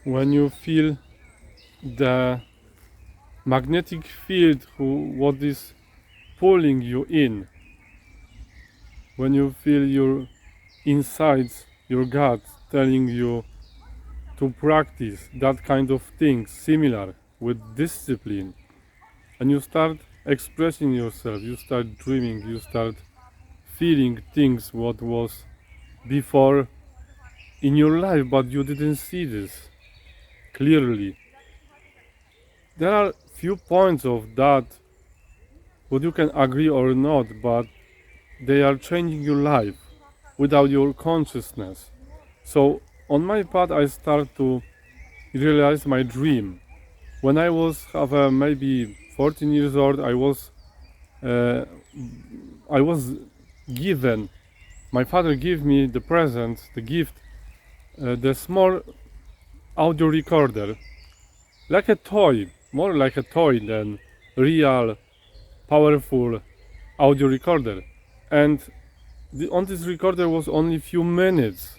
when you feel the magnetic field what is pulling you in, when you feel your insides, your gut telling you to practice that kind of things similar with discipline, and you start expressing yourself, you start dreaming, you start feeling things what was before in your life, but you didn't see this clearly. There are few points of that what you can agree or not, but they are changing your life without your consciousness. So on my path I start to realize my dream. When I was maybe 14 years old, uh, I was given, my father gave me the present, the gift, the small audio recorder, like a toy, more like a toy than real, powerful audio recorder. And on this recorder was only few minutes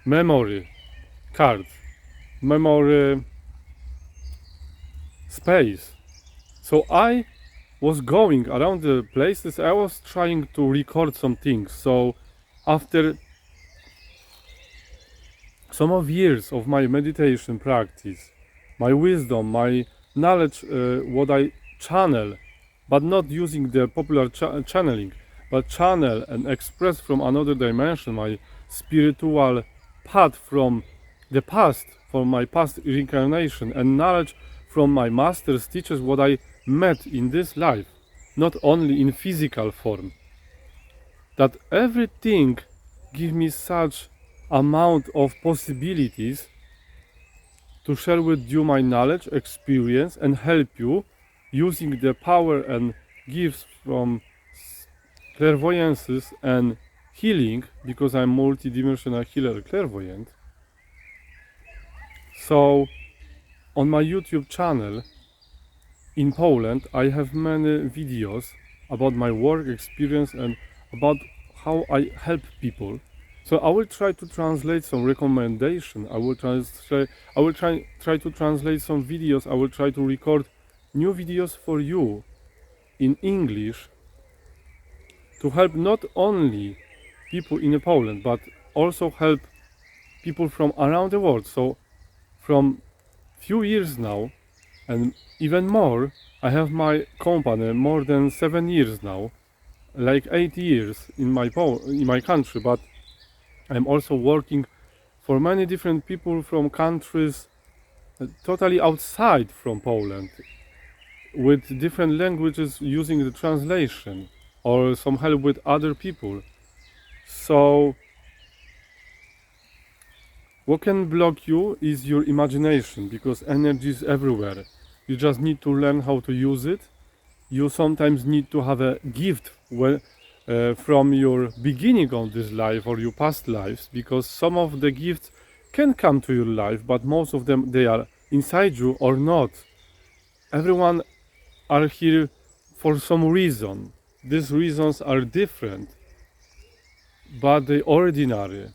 memory card, memory space. So I was going around the places, I was trying to record some things. So after some of years of my meditation practice, my wisdom, my knowledge, what I channel, but not using the popular channeling, but channel and express from another dimension, my spiritual path from the past, from my past reincarnation, and knowledge from my masters, teachers, what I met in this life, not only in physical form. That everything gives me such amount of possibilities to share with you my knowledge, experience, and help you using the power and gifts from clairvoyances and healing, because I'm multidimensional healer clairvoyant. So on my YouTube channel in Poland I have many videos about my work experience and about how I help people. So I will try to translate some recommendation. I will try to translate some videos. I will try to record new videos for you in English to help not only people in Poland, but also help people from around the world. So from few years now and even more, I have my company more than 7 years now, like 8 years in my country, but I'm also working for many different people from countries totally outside from Poland, with different languages, using the translation or some help with other people. So what can block you is your imagination, because energy is everywhere. You just need to learn how to use it. You sometimes need to have a gift from your beginning of this life or your past lives, because some of the gifts can come to your life, but most of them, they are inside you or not. Everyone are here for some reason. These reasons are different, but they ordinary.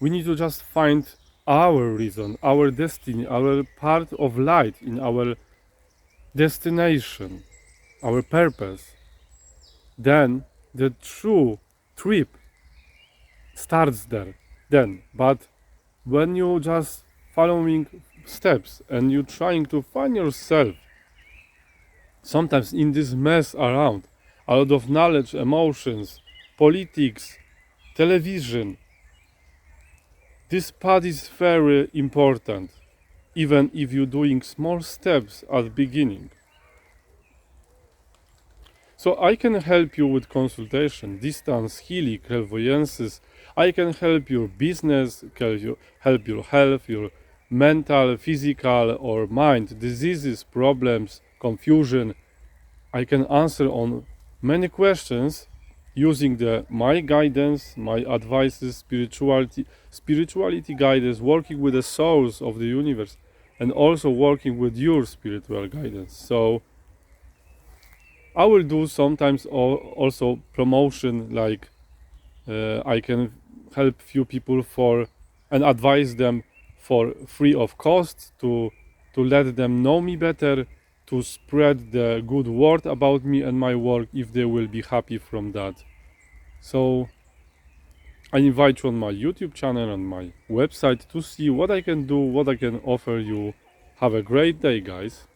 We need to just find our reason, our destiny, our part of light in our destination, our purpose. Then the true trip starts there. Then, but when you just following steps and you trying to find yourself, sometimes in this mess around, a lot of knowledge, emotions, politics, television, this path is very important, even if you're doing small steps at the beginning. So I can help you with consultation, distance, healing, clairvoyances. I can help your business, help your health, your mental, physical or mind, diseases, problems, confusion. I can answer on many questions using my guidance, my advices, spirituality guidance, working with the souls of the universe, and also working with your spiritual guidance. So I will do sometimes also promotion, like I can help few people and advise them for free of cost, to let them know me better, to spread the good word about me and my work if they will be happy from that. So I invite you on my YouTube channel, on my website, to see what I can do, what I can offer you. Have a great day, guys.